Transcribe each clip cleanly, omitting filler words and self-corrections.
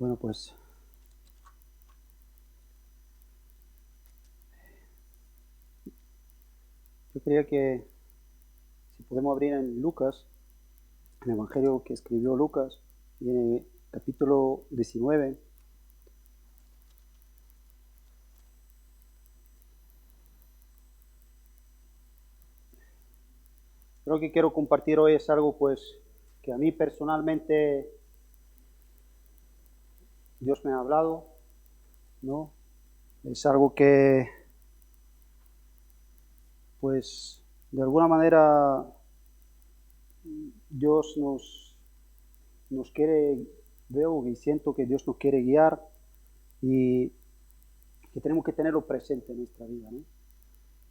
Bueno, pues yo quería que si podemos abrir en Lucas, en el Evangelio que escribió Lucas, y en el capítulo 19. Lo que quiero compartir hoy es algo pues que a mí personalmente Dios me ha hablado, ¿no? Es algo que pues de alguna manera Dios nos quiere, veo y siento que Dios nos quiere guiar y que tenemos que tenerlo presente en nuestra vida, ¿no?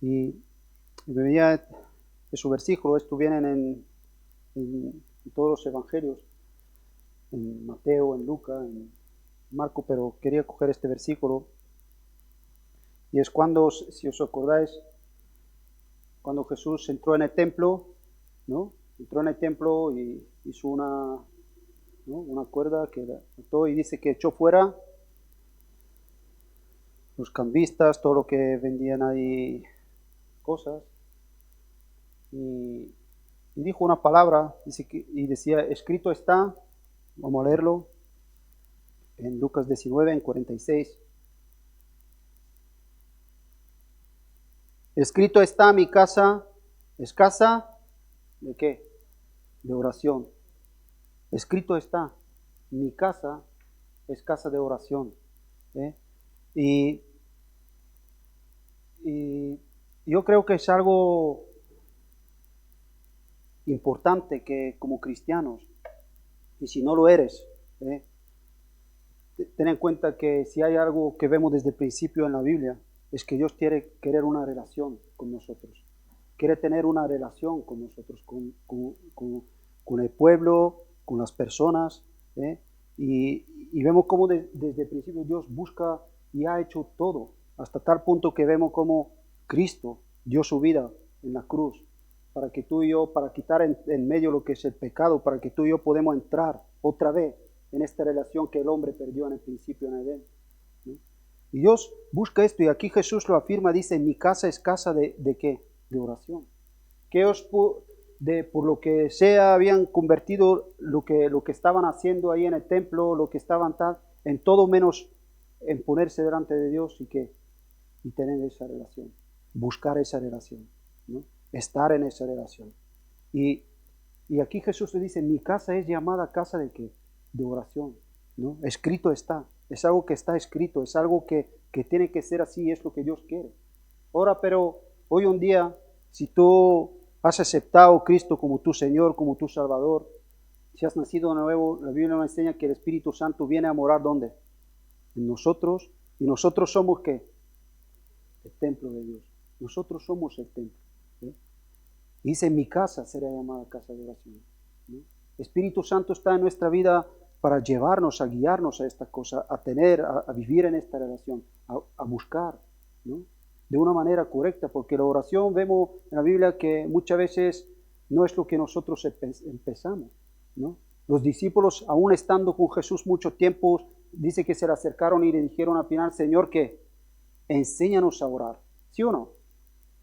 Y me venía esos versículos, estos vienen en todos los evangelios, en Mateo, en Lucas, en Marco, pero quería coger este versículo. Y es cuando, si os acordáis, cuando Jesús entró en el templo, ¿no? Entró en el templo y hizo una cuerda que ató y dice que echó fuera los cambistas, todo lo que vendían ahí cosas. Y dijo una palabra, y decía, escrito está, vamos a leerlo, en Lucas 19, en 46. Escrito está, mi casa es casa ¿de qué? De oración. Escrito está, mi casa es casa de oración. ¿Eh? Y, y yo creo que es algo importante que como cristianos, y si no lo eres, ¿eh? Ten en cuenta que si hay algo que vemos desde el principio en la Biblia, es que Dios quiere querer una relación con nosotros. Quiere tener una relación con nosotros, con el pueblo, con las personas. ¿Eh? Y vemos cómo desde el principio Dios busca y ha hecho todo, hasta tal punto que vemos cómo Cristo dio su vida en la cruz, para que tú y yo, para quitar en medio lo que es el pecado, para que tú y yo podamos entrar otra vez en esta relación que el hombre perdió en el principio en Edén, ¿no? Y Dios busca esto, y aquí Jesús lo afirma, dice, mi casa es casa ¿de qué? De oración. Que ellos por lo que sea habían convertido lo que estaban haciendo ahí en el templo, lo que estaban tal, en todo menos en ponerse delante de Dios y tener esa relación, buscar esa relación, ¿no? Estar en esa relación. Y, y aquí Jesús le dice, mi casa es llamada casa de qué? De oración, ¿no? Escrito está, es algo que está escrito, es algo que tiene que ser así, es lo que Dios quiere. Ahora, pero hoy en día, si tú has aceptado a Cristo como tu Señor, como tu Salvador, si has nacido de nuevo, la Biblia nos enseña que el Espíritu Santo viene a morar ¿dónde? En nosotros, y nosotros somos ¿qué? El templo de Dios. Nosotros somos el templo. ¿Eh? Dice, mi casa será llamada casa de oración, ¿no? El Espíritu Santo está en nuestra vida para llevarnos, a guiarnos a esta cosa, a tener, a vivir en esta relación, a buscar, ¿no? De una manera correcta, porque la oración vemos en la Biblia que muchas veces no es lo que nosotros empezamos, ¿no? Los discípulos, aún estando con Jesús mucho tiempo, dice que se le acercaron y le dijeron al final, Señor, que enséñanos a orar, ¿sí o no?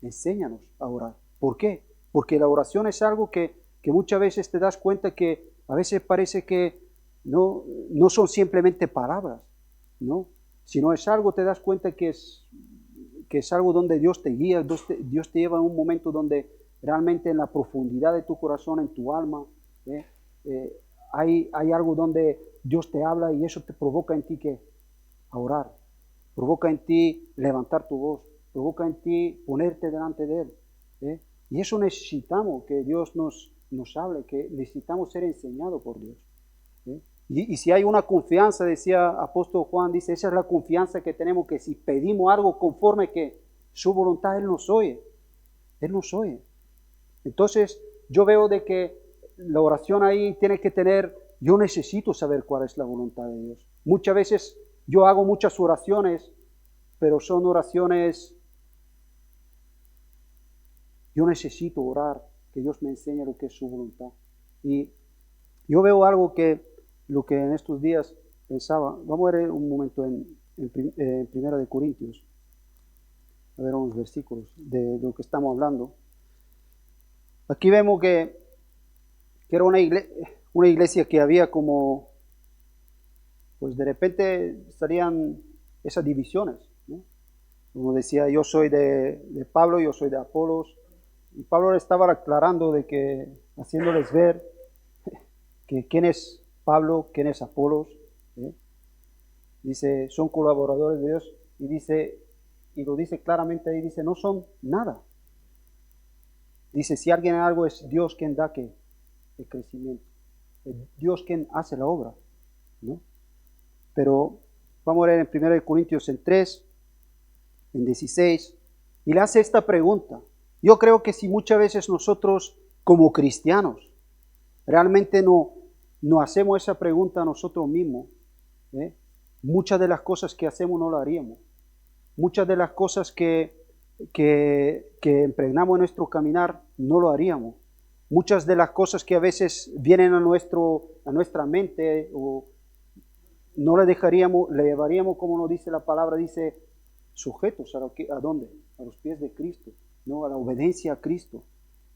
Enséñanos a orar. ¿Por qué? Porque la oración es algo que muchas veces te das cuenta que a veces parece que no son simplemente palabras, ¿no? Sino es algo, te das cuenta que es algo donde Dios te guía, Dios te lleva a un momento donde realmente en la profundidad de tu corazón, en tu alma, ¿eh? Hay algo donde Dios te habla y eso te provoca en ti que a orar, provoca en ti levantar tu voz, provoca en ti ponerte delante de Él. ¿Eh? Y eso necesitamos que Dios nos hable, que necesitamos ser enseñados por Dios. ¿Eh? Y si hay una confianza, decía apóstol Juan, dice, esa es la confianza que tenemos, que si pedimos algo conforme que su voluntad, Él nos oye. Él nos oye. Entonces, yo veo de que la oración ahí tiene que tener, yo necesito saber cuál es la voluntad de Dios. Muchas veces yo hago muchas oraciones, pero son oraciones, yo necesito orar, que Dios me enseñe lo que es su voluntad. Y yo veo algo lo que en estos días pensaba, vamos a ver un momento en Primera de Corintios, a ver unos versículos de lo que estamos hablando. Aquí vemos que era una iglesia que había como, pues de repente estarían esas divisiones, ¿no? Como decía, yo soy de Pablo, yo soy de Apolos. Y Pablo estaba aclarando de que, haciéndoles ver que quién es Pablo, quién es Apolos. ¿Eh? Dice, son colaboradores de Dios. Y dice, y lo dice claramente ahí, dice, no son nada. Dice, si alguien algo es Dios quien da que el crecimiento. Es Dios quien hace la obra, ¿no? Pero vamos a ver en 1 Corintios en 3, en 16, y le hace esta pregunta. Yo creo que si muchas veces nosotros como cristianos realmente no hacemos esa pregunta a nosotros mismos, ¿eh? Muchas de las cosas que hacemos no las haríamos. Muchas de las cosas que impregnamos en nuestro caminar no lo haríamos. Muchas de las cosas que a veces vienen a nuestra mente o no le dejaríamos, le llevaríamos, como nos dice la palabra, dice, sujetos ¿a dónde? A los pies de Cristo, ¿no? A la obediencia a Cristo.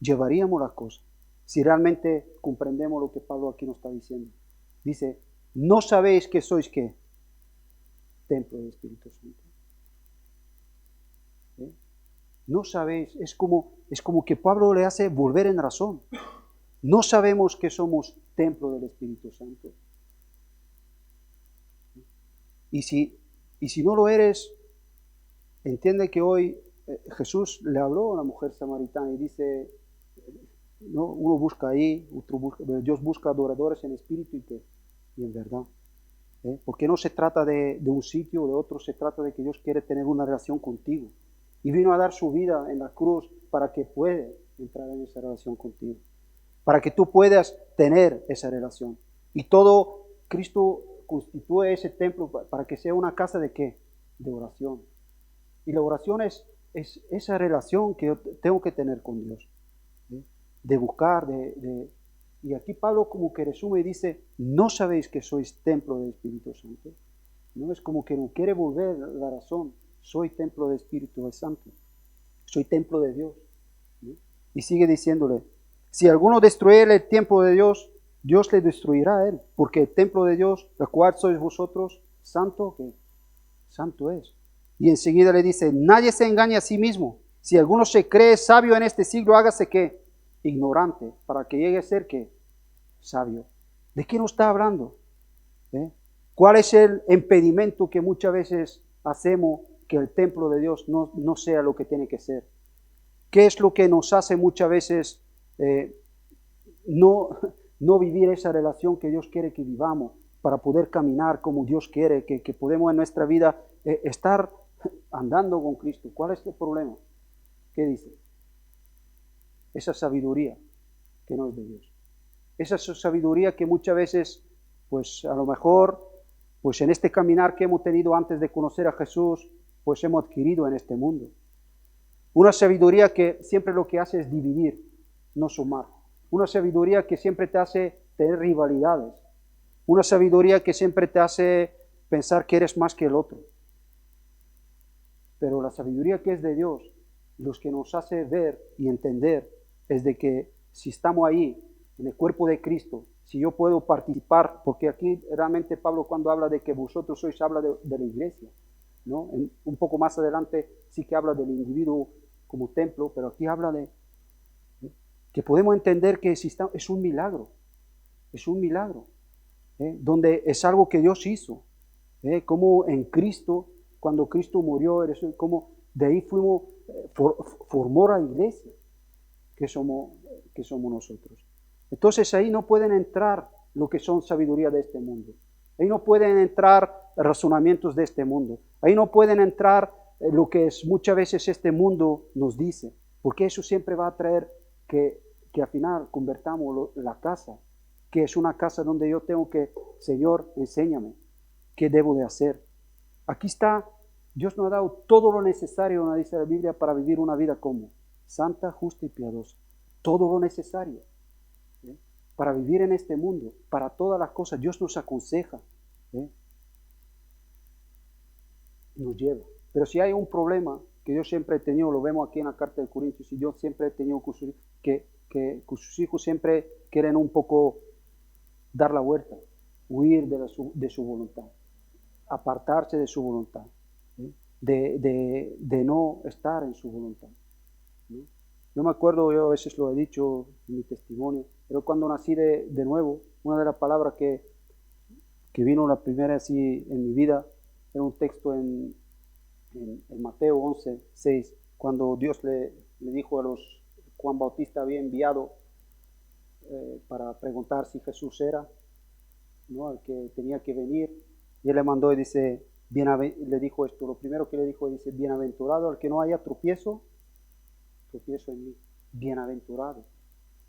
Llevaríamos las cosas. Si realmente comprendemos lo que Pablo aquí nos está diciendo. Dice, ¿no sabéis que sois qué? Templo del Espíritu Santo. ¿Eh? No sabéis, es como que Pablo le hace volver en razón. No sabemos que somos templo del Espíritu Santo. Y si no lo eres, entiende que hoy Jesús le habló a una mujer samaritana y dice, ¿no? Uno busca ahí, Dios busca adoradores en espíritu y en verdad. Porque no se trata de un sitio o de otro, se trata de que Dios quiere tener una relación contigo. Y vino a dar su vida en la cruz para que pueda entrar en esa relación contigo. Para que tú puedas tener esa relación. Y todo Cristo constituye ese templo para que sea una casa de ¿qué? De oración. Y la oración es esa relación que yo tengo que tener con Dios. ¿Sí? De buscar, y aquí Pablo como que resume y dice, ¿no sabéis que sois templo del Espíritu Santo? No es como que no quiere volver la razón. Soy templo del Espíritu Santo. Soy templo de Dios. ¿No? Y sigue diciéndole, si alguno destruye el templo de Dios, Dios le destruirá a él, porque el templo de Dios, el cual sois vosotros, santo, que santo es. Y enseguida le dice, nadie se engaña a sí mismo. Si alguno se cree sabio en este siglo, hágase que ignorante, para que llegue a ser que sabio. ¿De qué nos está hablando? ¿Cuál es el impedimento que muchas veces hacemos que el templo de Dios no sea lo que tiene que ser? ¿Qué es lo que nos hace muchas veces no vivir esa relación que Dios quiere que vivamos para poder caminar como Dios quiere, que podemos en nuestra vida estar andando con Cristo? ¿Cuál es el problema? ¿Qué dice? Esa sabiduría que no es de Dios. Esa sabiduría que muchas veces, pues a lo mejor, pues en este caminar que hemos tenido antes de conocer a Jesús, pues hemos adquirido en este mundo. Una sabiduría que siempre lo que hace es dividir, no sumar. Una sabiduría que siempre te hace tener rivalidades. Una sabiduría que siempre te hace pensar que eres más que el otro. Pero la sabiduría que es de Dios, los que nos hace ver y entender, es de que si estamos ahí, en el cuerpo de Cristo, si yo puedo participar, porque aquí realmente Pablo cuando habla de que vosotros sois, habla de la iglesia, ¿no? Un poco más adelante sí que habla del individuo como templo, pero aquí habla de que podemos entender que es un milagro, donde es algo que Dios hizo, como en Cristo, cuando Cristo murió, como de ahí formó la iglesia que somos nosotros. Entonces ahí no pueden entrar lo que son sabiduría de este mundo. Ahí no pueden entrar razonamientos de este mundo. Ahí no pueden entrar lo que muchas veces este mundo nos dice. Porque eso siempre va a traer que al final convertamos la casa, que es una casa donde yo tengo que, Señor, enséñame qué debo de hacer. Aquí está, Dios nos ha dado todo lo necesario, nos dice la Biblia, para vivir una vida como santa, justa y piadosa. Todo lo necesario. Para vivir en este mundo, para todas las cosas, Dios nos aconseja. nos lleva. Pero si hay un problema que yo siempre he tenido, lo vemos aquí en la carta de Corintios, y yo siempre he tenido que sus hijos siempre quieren un poco dar la vuelta, huir de su voluntad, apartarse de su voluntad, ¿sí? De no estar en su voluntad, ¿no? Yo me acuerdo, yo a veces lo he dicho en mi testimonio, pero cuando nací de nuevo, una de las palabras que vino la primera así en mi vida era un texto en Mateo 11:6, cuando Dios le dijo a Juan Bautista había enviado para preguntar si Jesús era, ¿no?, el que tenía que venir, y él le mandó y dice, le dijo esto, lo primero que le dijo, dice, bienaventurado al que no haya tropiezo en mí, bienaventurado.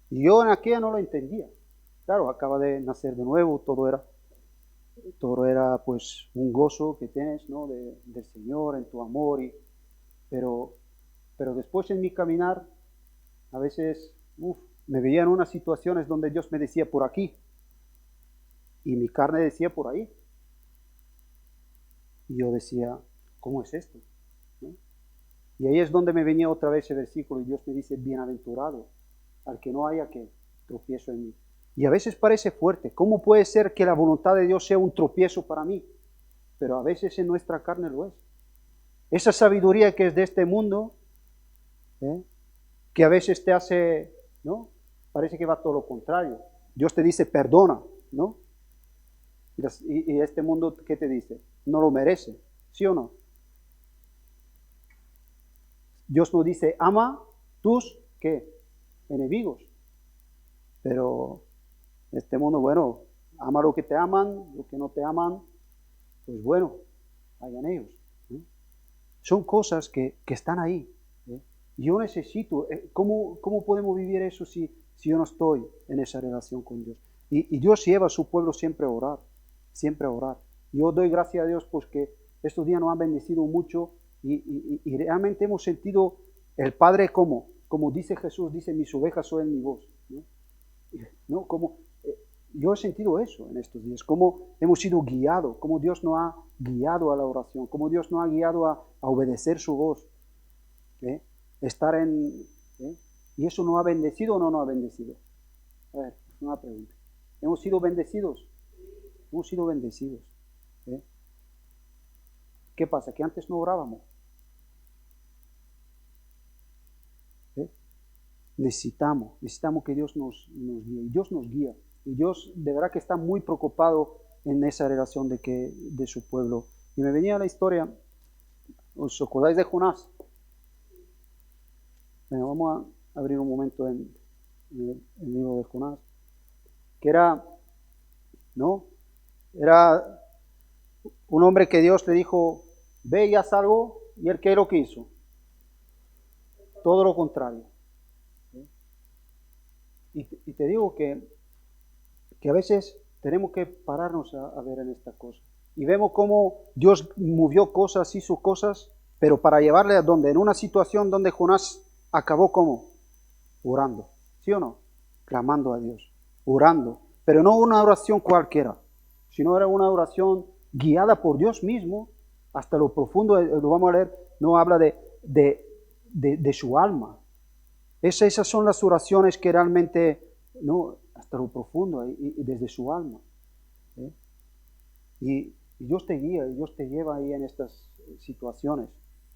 Y yo en aquella no lo entendía. Claro, acaba de nacer de nuevo, todo era pues un gozo que tienes, ¿no?, del Señor, en tu amor, pero después en mi caminar, a veces, me veía en unas situaciones donde Dios me decía por aquí, y mi carne decía por ahí. Y yo decía, ¿cómo es esto?, ¿no? Y ahí es donde me venía otra vez ese versículo, y Dios me dice, bienaventurado al que no haya que tropiezo en mí. Y a veces parece fuerte. ¿Cómo puede ser que la voluntad de Dios sea un tropiezo para mí? Pero a veces en nuestra carne lo es. Esa sabiduría que es de este mundo, que a veces te hace, ¿no?, parece que va todo lo contrario. Dios te dice, perdona, ¿no? Y este mundo, ¿qué te dice? No lo merece, ¿sí o no? Dios nos dice, ama tus, ¿qué?, enemigos. Pero este mundo, bueno, ama lo que te aman, lo que no te aman, pues bueno, hagan ellos, ¿no? Son cosas que están ahí, ¿eh? Yo necesito, ¿cómo podemos vivir eso si yo no estoy en esa relación con Dios? Y Dios lleva a su pueblo siempre a orar, siempre a orar. Yo doy gracias a Dios porque estos días nos han bendecido mucho y realmente hemos sentido el Padre como dice Jesús, dice, mis ovejas oyen mi voz, ¿no? ¿No? Yo he sentido eso en estos días, cómo hemos sido guiados, cómo Dios nos ha guiado a la oración, cómo Dios nos ha guiado a obedecer su voz, ¿eh? Estar ¿eh? ¿Y eso nos ha bendecido o no nos ha bendecido? A ver, una pregunta. ¿Hemos sido bendecidos? Hemos sido bendecidos, ¿eh? ¿Qué pasa? Que antes no orábamos, ¿eh? Necesitamos que Dios nos guíe, y Dios nos guía. Y Dios de verdad que está muy preocupado en esa relación de su pueblo. Y me venía la historia, ¿os acordáis de Jonás? Bueno, vamos a abrir un momento en el libro de Jonás, que era un hombre que Dios le dijo, ve y haz algo, y él, ¿qué es lo que hizo? Todo lo contrario. Y te digo que a veces tenemos que pararnos a ver en esta cosa. Y vemos cómo Dios movió cosas, hizo cosas, pero para llevarle a donde, en una situación donde Jonás acabó como orando, ¿sí o no? Clamando a Dios, orando, pero no una oración cualquiera, sino era una oración guiada por Dios mismo hasta lo profundo, lo vamos a leer, no habla de su alma. Esas son las oraciones que realmente, no, hasta lo profundo y desde su alma, ¿eh? Y Dios te guía, Dios te lleva ahí en estas situaciones.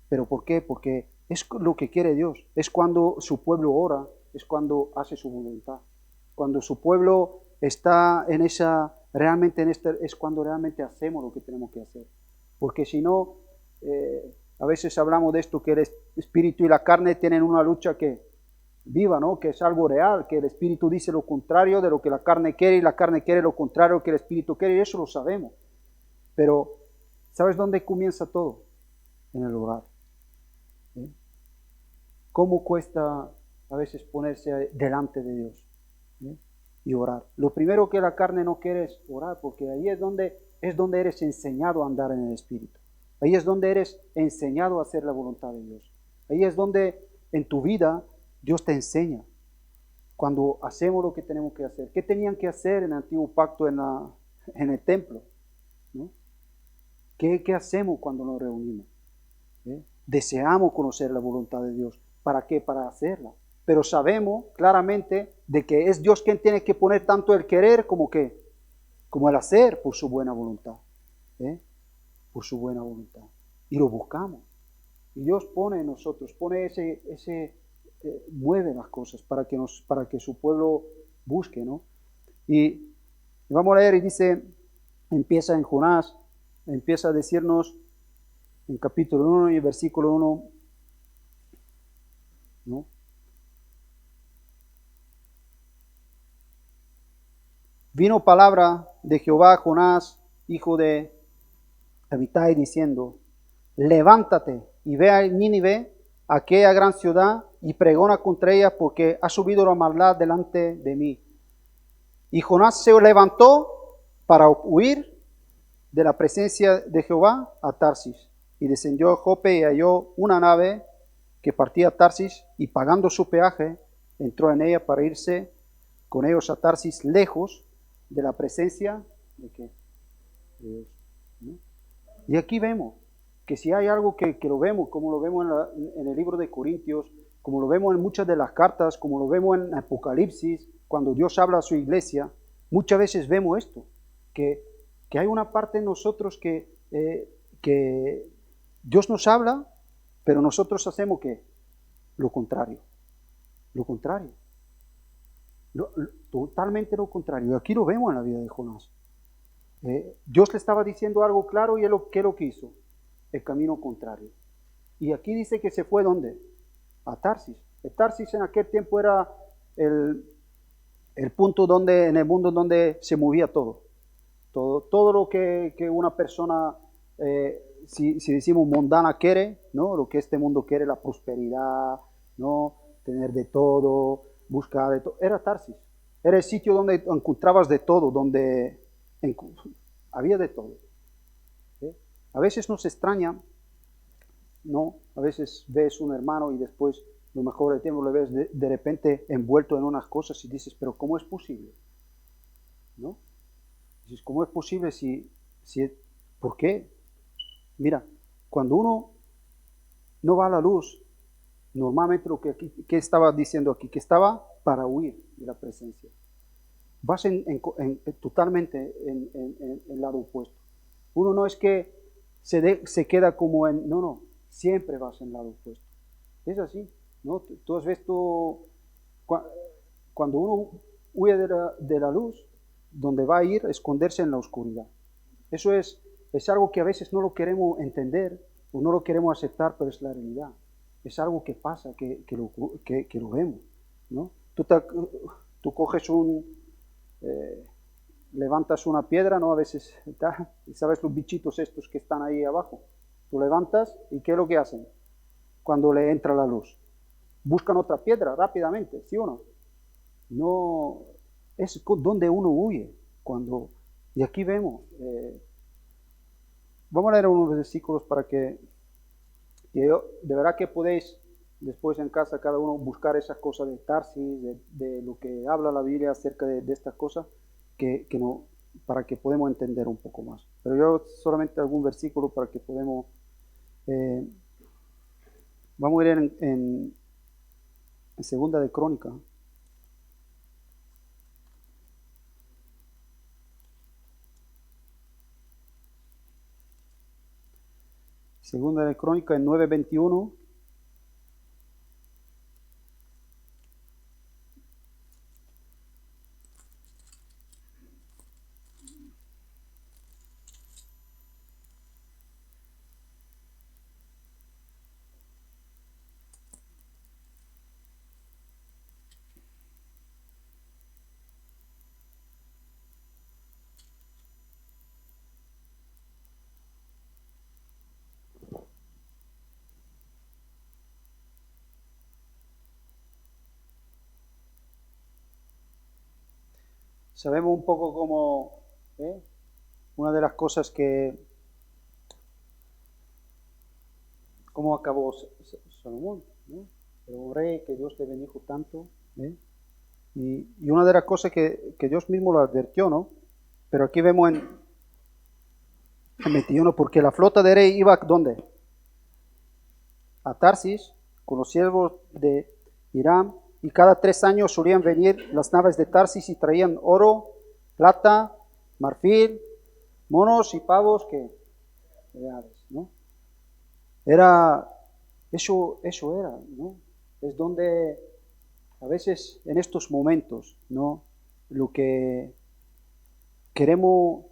¿Pero por qué? Porque es lo que quiere Dios. Es cuando su pueblo ora, es cuando hace su voluntad. Cuando su pueblo está es cuando realmente hacemos lo que tenemos que hacer. Porque si no, a veces hablamos de esto, que el espíritu y la carne tienen una lucha que viva, ¿no? Que es algo real, que el espíritu dice lo contrario de lo que la carne quiere y la carne quiere lo contrario que el espíritu quiere, y eso lo sabemos. Pero, ¿sabes dónde comienza todo? En el orar. ¿Eh? ¿Cómo cuesta a veces ponerse delante de Dios, ¿eh?, y orar? Lo primero que la carne no quiere es orar, porque ahí es donde eres enseñado a andar en el espíritu. Ahí es donde eres enseñado a hacer la voluntad de Dios. Ahí es donde en tu vida Dios te enseña cuando hacemos lo que tenemos que hacer. ¿Qué tenían que hacer en el antiguo pacto en el templo? ¿No? ¿Qué hacemos cuando nos reunimos? Deseamos conocer la voluntad de Dios. ¿Para qué? Para hacerla. Pero sabemos claramente de que es Dios quien tiene que poner tanto el querer como el hacer por su buena voluntad. Por su buena voluntad. Y lo buscamos. Y Dios pone en nosotros, mueve las cosas para que su pueblo busque, ¿no? Y vamos a leer y dice, empieza en Jonás, empieza a decirnos en capítulo 1 y versículo 1, ¿no? Vino palabra de Jehová a Jonás, hijo de Amittai, diciendo, levántate y ve a Nínive, aquella gran ciudad, y pregona contra ella, porque ha subido la maldad delante de mí. Y Jonás se levantó para huir de la presencia de Jehová a Tarsis, y descendió a Jope y halló una nave que partía a Tarsis, y pagando su peaje, entró en ella para irse con ellos a Tarsis, lejos de la presencia de Dios, ¿no? Y aquí vemos que si hay algo que lo vemos, como lo vemos en el libro de Corintios, como lo vemos en muchas de las cartas, como lo vemos en Apocalipsis, cuando Dios habla a su iglesia, muchas veces vemos esto, que hay una parte en nosotros que Dios nos habla, pero nosotros hacemos ¿qué? Lo contrario. Totalmente lo contrario. Aquí lo vemos en la vida de Jonás. Dios le estaba diciendo algo claro y ¿qué lo que hizo? El camino contrario. Y aquí dice que se fue ¿dónde? A Tarsis. Tarsis en aquel tiempo era el punto en el mundo donde se movía todo. Todo lo que una persona, si decimos mundana, quiere, ¿no? Lo que este mundo quiere, la prosperidad, ¿no? Tener de todo, buscar de todo. Era Tarsis. Era el sitio donde encontrabas de todo, donde había de todo. A veces nos extraña, ¿no? A veces ves un hermano y después, lo mejor del tiempo, le ves de repente envuelto en unas cosas y dices, pero ¿cómo es posible? ¿No? Dices, ¿cómo es posible ¿por qué? Mira, cuando uno no va a la luz, normalmente ¿qué estaba diciendo aquí? Que estaba para huir de la presencia. Vas totalmente en el lado opuesto. Uno no es que se queda como no, siempre vas en el lado opuesto. Es así, ¿no? Tú has visto, cuando uno huye de la luz, donde va a ir a esconderse en la oscuridad. Eso es algo que a veces no lo queremos entender o no lo queremos aceptar, pero es la realidad. Es algo que pasa, que lo vemos, ¿no? Tú coges levantas una piedra, ¿no? A veces, ¿sabes los bichitos estos que están ahí abajo? Tú levantas y ¿qué es lo que hacen cuando le entra la luz? Buscan otra piedra rápidamente, ¿sí o no? No, es donde uno huye. Y aquí vemos, vamos a leer unos versículos para que de verdad que podéis después en casa cada uno buscar esas cosas de Tarsis, de lo que habla la Biblia acerca de estas cosas, para que podamos entender un poco más. Pero yo solamente algún versículo para que podamos, vamos a ir en Segunda de Crónica. Segunda de Crónica en 9:21. Sabemos un poco una de las cosas cómo acabó Salomón, ¿no? Pero rey, que Dios te bendijo tanto, y una de las cosas que Dios mismo lo advirtió, ¿no? Pero aquí vemos 21, porque la flota de rey iba, ¿dónde? A Tarsis, con los siervos de Hiram, y cada 3 años solían venir las naves de Tarsis y traían oro, plata, marfil, monos y pavos que reales, ¿no? Era, eso era, ¿no? Es donde a veces en estos momentos, ¿no? Lo que queremos,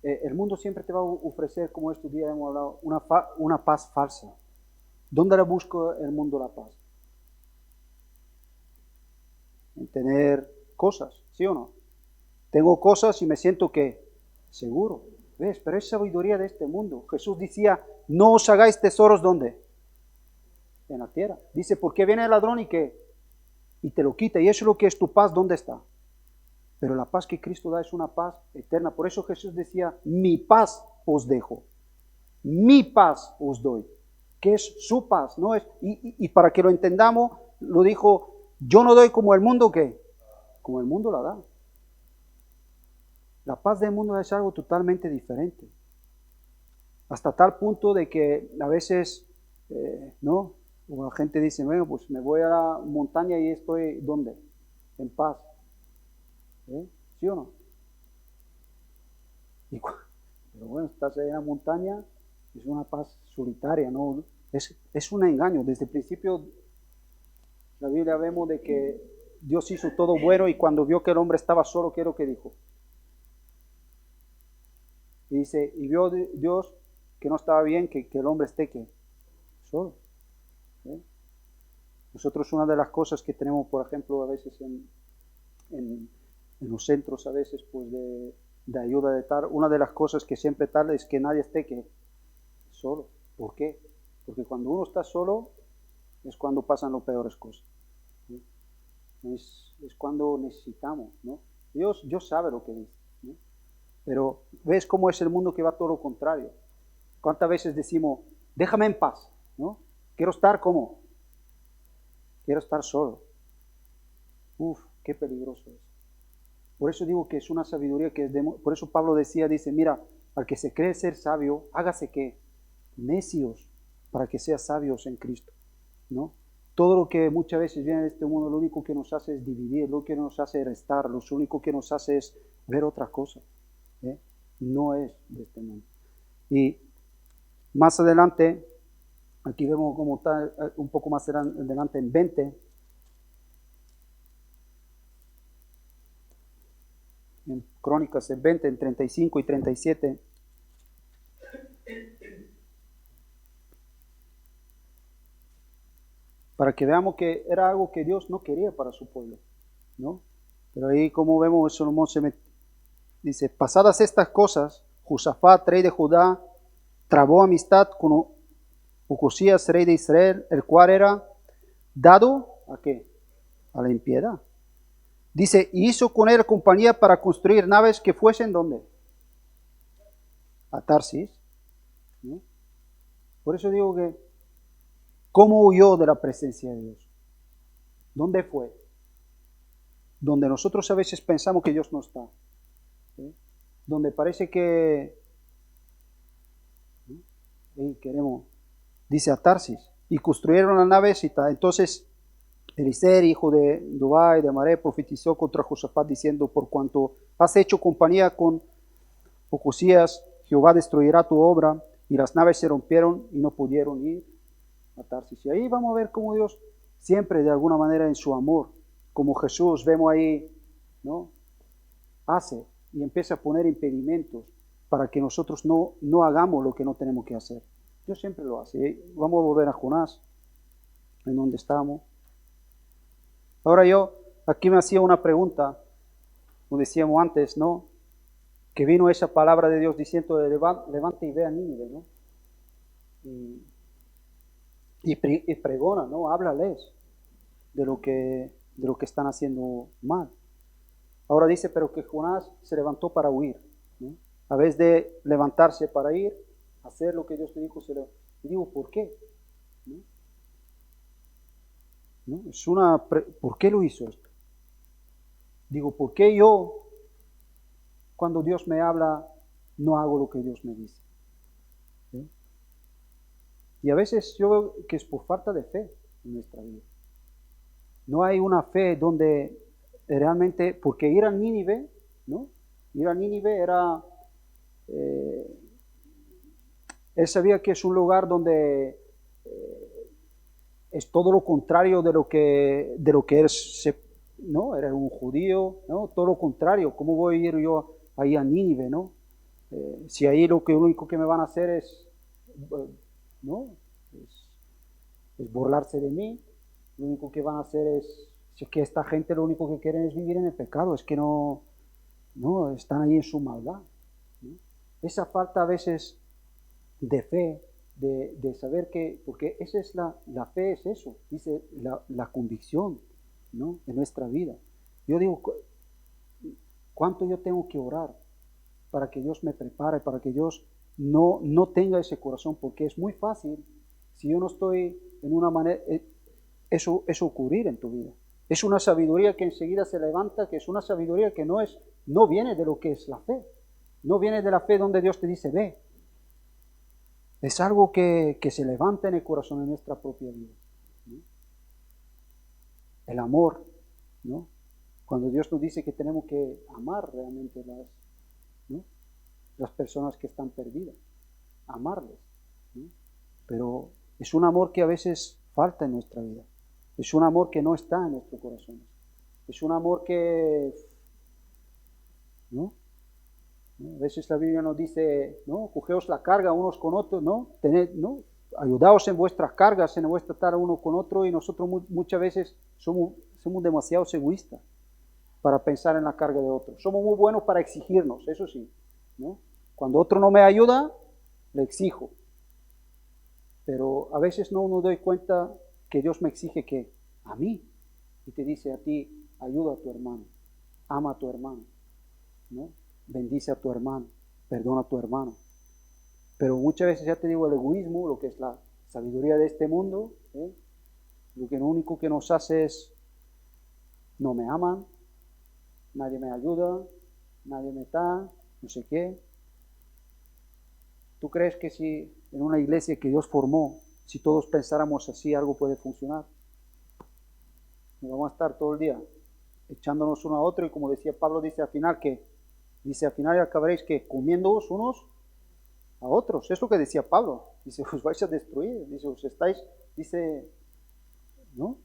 el mundo siempre te va a ofrecer, como estos días hemos hablado, una paz falsa. ¿Dónde la busca el mundo la paz? En tener cosas, ¿sí o no? Tengo cosas y me siento que seguro. ¿Ves? Pero es sabiduría de este mundo. Jesús decía, no os hagáis tesoros, ¿dónde? En la tierra. Dice, ¿por qué viene el ladrón y te lo quita? Y eso es lo que es tu paz, ¿dónde está? Pero la paz que Cristo da es una paz eterna. Por eso Jesús decía, mi paz os dejo. Mi paz os doy. Que es su paz, ¿no? Y para que lo entendamos, lo dijo, yo no doy como el mundo, ¿qué? Como el mundo la da. La paz del mundo es algo totalmente diferente. Hasta tal punto de que a veces, ¿no? La gente dice, bueno, pues me voy a la montaña y estoy, ¿dónde? En paz. ¿Sí o no? Pero bueno, estás ahí en la montaña, es una paz solitaria, ¿no? Es un engaño. Desde el principio, la Biblia vemos de que Dios hizo todo bueno y cuando vio que el hombre estaba solo, ¿qué es lo que dijo? Y dice, y vio Dios que no estaba bien que el hombre esté solo. Nosotros una de las cosas que tenemos, por ejemplo, a veces en los centros, a veces, pues de ayuda de tal, una de las cosas que siempre tal es que nadie esté solo. ¿Por qué? Porque cuando uno está solo es cuando pasan las peores cosas. ¿No? Es cuando necesitamos, ¿no? Dios sabe lo que dice, ¿no? Pero ves cómo es el mundo que va todo lo contrario. ¿Cuántas veces decimos, déjame en paz, ¿no? Quiero estar como, quiero estar solo. Uf, qué peligroso es. Por eso digo que es una sabiduría que es por eso Pablo dice, mira, al que se cree ser sabio, hágase que necios para que sean sabios en Cristo, ¿no? Todo lo que muchas veces viene de este mundo, lo único que nos hace es dividir, lo que nos hace restar, lo único que nos hace es ver otra cosa, ¿eh? No es de este mundo. Y más adelante, aquí vemos como está un poco más adelante en 20, en Crónicas en 20, en 35 y 37, para que veamos que era algo que Dios no quería para su pueblo, ¿no? Pero ahí como vemos, Salomón dice, pasadas estas cosas, Josafat, rey de Judá, trabó amistad con Ocosías, rey de Israel, el cual era dado ¿a qué? A la impiedad. Dice, y hizo con él compañía para construir naves que fuesen, ¿dónde? A Tarsis, ¿no? Por eso digo que, ¿cómo huyó de la presencia de Dios? ¿Dónde fue? Donde nosotros a veces pensamos que Dios no está. ¿Sí? Donde parece que queremos, dice a Tarsis, y construyeron las naves y tal. Entonces, Eliser, hijo de Dubái, de Amaré, profetizó contra Josafat diciendo, por cuanto has hecho compañía con Ocosías, Jehová destruirá tu obra, y las naves se rompieron y no pudieron ir a Tarsis. Y ahí vamos a ver cómo Dios siempre de alguna manera en su amor, como Jesús, vemos ahí, ¿no? Hace y empieza a poner impedimentos para que nosotros no hagamos lo que no tenemos que hacer. Dios siempre lo hace. Vamos a volver a Jonás, en donde estamos. Ahora yo aquí me hacía una pregunta, como decíamos antes, ¿no? Que vino esa palabra de Dios diciendo, levante y ve a Nínive, ¿no? Y pregona, ¿no? Háblales de lo que están haciendo mal. Ahora dice, pero que Jonás se levantó para huir, ¿no? A vez de levantarse para ir, hacer lo que Dios te dijo, y digo, ¿por qué? ¿No? ¿No? ¿Por qué lo hizo esto? Digo, ¿por qué yo, cuando Dios me habla, no hago lo que Dios me dice. ¿Sí? Y a veces yo veo que es por falta de fe en nuestra vida. No hay una fe donde realmente, porque ir a Nínive, ¿no? Ir a Nínive era, él sabía que es un lugar donde es todo lo contrario de lo que él ¿no? Era un judío, ¿no? Todo lo contrario. ¿Cómo voy a ir yo ahí a Nínive, ¿no? Si ahí lo único que me van a hacer es, ¿no? Es burlarse de mí. Lo único que van a hacer si es que esta gente lo único que quieren es vivir en el pecado, es que no están ahí en su maldad, ¿no? Esa falta a veces de fe, de saber que, porque esa es la fe, es eso, dice la convicción, ¿no? De nuestra vida. Yo digo, ¿cuánto yo tengo que orar para que Dios me prepare, para que Dios no tenga ese corazón? Porque es muy fácil, si yo no estoy en una manera, eso ocurrir en tu vida. Es una sabiduría que enseguida se levanta, que es una sabiduría que no viene de lo que es la fe. No viene de la fe donde Dios te dice, ve. Es algo que se levanta en el corazón de nuestra propia vida, ¿no? El amor, ¿no? Cuando Dios nos dice que tenemos que amar realmente ¿no? Las personas que están perdidas, amarles, ¿no? Pero es un amor que a veces falta en nuestra vida. Es un amor que no está en nuestro corazón. Es un amor que, ¿no? A veces la Biblia nos dice, ¿no? Cogeos la carga unos con otros, ¿no? ¿no? Ayudaos en vuestras cargas, en vuestra tarea uno con otro, y nosotros muchas veces somos demasiado egoístas para pensar en la carga de otros. Somos muy buenos para exigirnos, eso sí, ¿no? Cuando otro no me ayuda, le exijo. Pero a veces no nos doy cuenta que Dios me exige que a mí, y te dice a ti, ayuda a tu hermano, ama a tu hermano, ¿no? Bendice a tu hermano, perdona a tu hermano. Pero muchas veces, ya te digo, el egoísmo, lo que es la sabiduría de este mundo, lo único que nos hace es, no me aman, nadie me ayuda, nadie me da, no sé qué. ¿Tú crees que si en una iglesia que Dios formó, si todos pensáramos así, algo puede funcionar? Nos vamos a estar todo el día echándonos uno a otro, y como decía Pablo, dice al final acabaréis que comiéndoos unos a otros. Es lo que decía Pablo. Dice, os vais a destruir. Dice, no,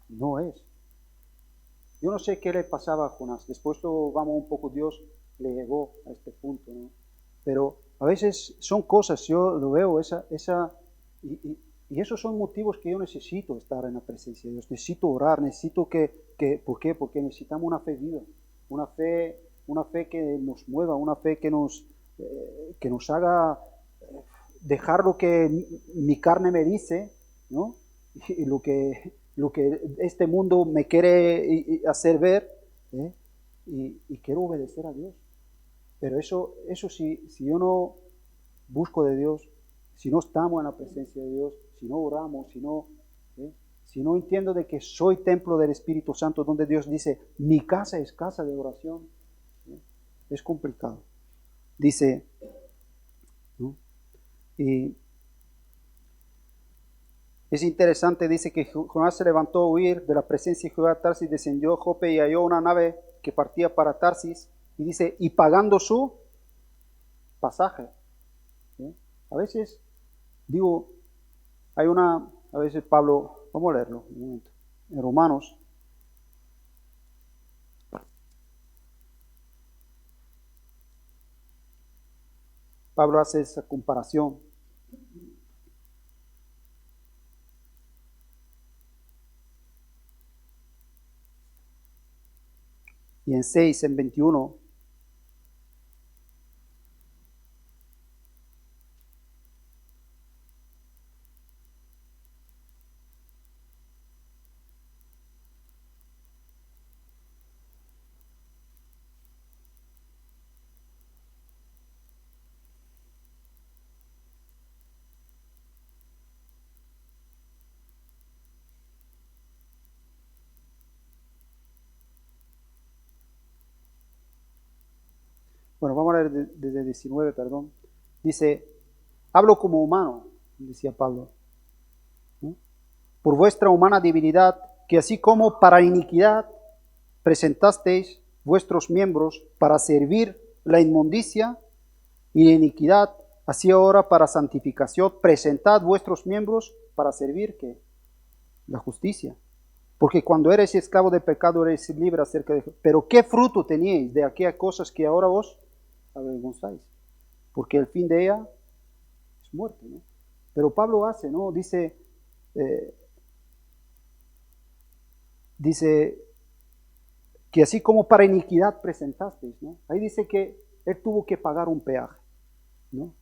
no es. Yo no sé qué le pasaba a Jonás. Después vamos un poco, Dios le llegó a este punto, ¿no? Pero a veces son cosas, yo lo veo, y esos son motivos que yo necesito estar en la presencia de Dios. Necesito orar, necesito ¿por qué? Porque necesitamos una fe viva, una fe que nos mueva, una fe que nos haga dejar lo que mi carne me dice, ¿no? Y lo que este mundo me quiere hacer ver, ¿eh? Y quiero obedecer a Dios. Pero eso si yo no busco de Dios, si no estamos en la presencia de Dios, si no oramos, si no entiendo de que soy templo del Espíritu Santo, donde Dios dice, mi casa es casa de oración, es complicado. Dice, ¿no? Y es interesante, dice que Jonás se levantó a huir de la presencia de Jehová a Tarsis, descendió a Jope y halló una nave que partía para Tarsis, y dice, y pagando su pasaje. ¿Sí? A veces, digo, a veces Pablo, vamos a leerlo un momento, en Romanos, Pablo hace esa comparación. Y en 6, en 21, Bueno, vamos a leer desde 19, perdón. Dice, hablo como humano, decía Pablo, ¿no? Por vuestra humana debilidad, que así como para iniquidad presentasteis vuestros miembros para servir la inmundicia y la iniquidad, así ahora para santificación, presentad vuestros miembros para servir ¿qué? La justicia. Porque cuando eres esclavo de pecado, eres libre acerca de... Pero ¿qué fruto teníais de aquellas cosas que ahora os avergonzáis? Porque el fin de ella es muerte, ¿no? Pero Pablo hace, ¿no? Dice, que así como para iniquidad presentasteis, ¿no? Ahí dice que él tuvo que pagar un peaje, ¿no?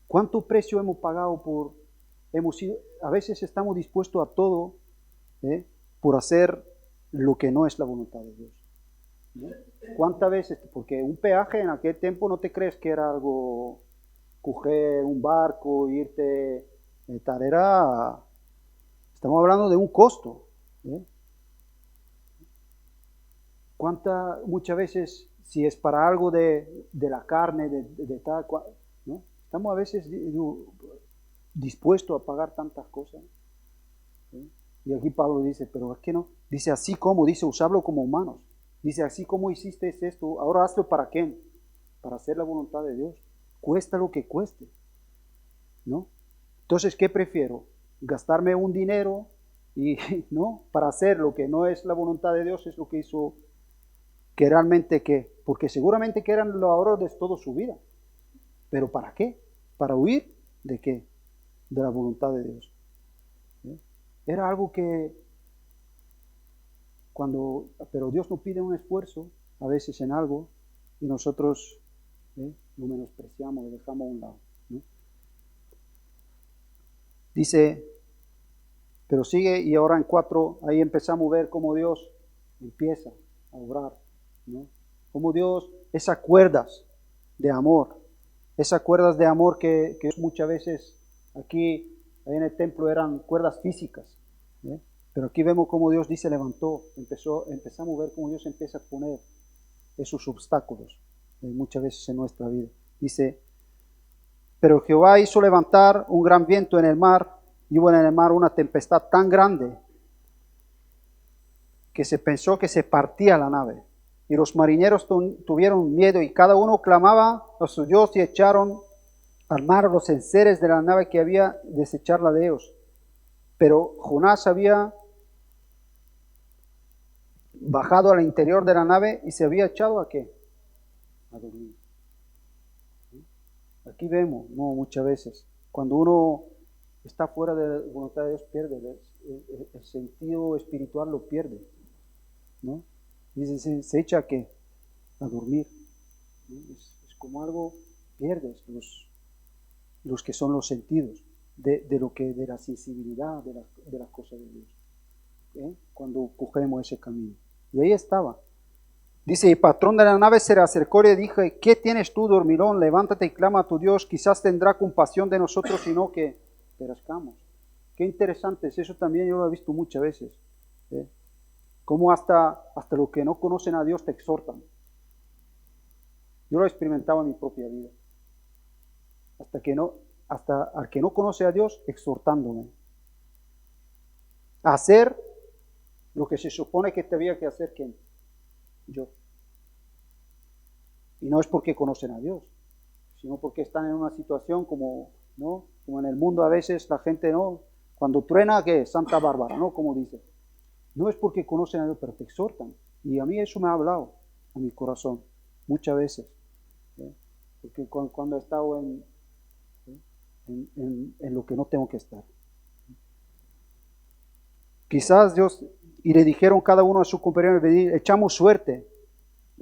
¿Cuánto precio hemos pagado a veces estamos dispuestos a todo, por hacer lo que no es la voluntad de Dios, ¿no? ¿Cuántas veces? Porque un peaje en aquel tiempo no te crees que era algo, coger un barco, irte, tal, estamos hablando de un costo, ¿eh? Muchas veces, si es para algo de la carne, de tal, ¿no? Estamos a veces dispuestos a pagar tantas cosas, ¿sí? Y aquí Pablo dice, pero es que no, dice así como, dice, usarlo como humanos, dice así como hiciste esto, ahora hazlo para qué, para hacer la voluntad de Dios, cuesta lo que cueste, ¿no? Entonces, ¿qué prefiero? Gastarme un dinero y, ¿no? Para hacer lo que no es la voluntad de Dios, es lo que hizo, que realmente qué, porque seguramente que eran los ahorros de toda su vida, pero ¿para qué? Para huir de qué, de la voluntad de Dios. Era algo que pero Dios nos pide un esfuerzo a veces en algo y nosotros lo menospreciamos, lo dejamos a un lado, ¿no? Dice, pero sigue y ahora en 4, ahí empezamos a ver cómo Dios empieza a obrar, ¿no? Cómo Dios, esas cuerdas de amor que muchas veces aquí en el templo eran cuerdas físicas, ¿eh? Pero aquí vemos cómo Dios dice levantó, empezamos a ver cómo Dios empieza a poner esos obstáculos muchas veces en nuestra vida. Dice, pero Jehová hizo levantar un gran viento en el mar, y hubo en el mar una tempestad tan grande que se pensó que se partía la nave. Y los marineros tuvieron miedo y cada uno clamaba a su Dios y echaron al mar los enseres de la nave que había desecharla de ellos. Pero Jonás había bajado al interior de la nave y se había echado ¿a qué? A dormir. Aquí vemos, no, muchas veces, cuando uno está fuera de la voluntad de Dios, pierde el sentido espiritual, lo pierde, ¿no? Dice, se echa ¿a qué? A dormir, ¿no? Es como algo, pierdes los que son los sentidos de la sensibilidad de las cosas de Dios, cuando cogemos ese camino. Y ahí estaba. Dice, el patrón de la nave se le acercó y le dijo, ¿qué tienes tú, dormilón? Levántate y clama a tu Dios, quizás tendrá compasión de nosotros, sino que perezcamos. Qué interesante es eso, también yo lo he visto muchas veces, cómo hasta los que no conocen a Dios te exhortan. Yo lo he experimentado en mi propia vida. Hasta al que no conoce a Dios, exhortándome a hacer lo que se supone que tenía que hacer ¿quién? Yo. Y no es porque conocen a Dios, sino porque están en una situación como, ¿no? Como en el mundo a veces la gente, ¿no? Cuando truena, ¿qué? Santa Bárbara, ¿no? Como dice. No es porque conocen a Dios, pero te exhortan. Y a mí eso me ha hablado a mi corazón, muchas veces. Porque cuando he estado en lo que no tengo que estar. Quizás Dios, y le dijeron cada uno a su compañero, echamos suerte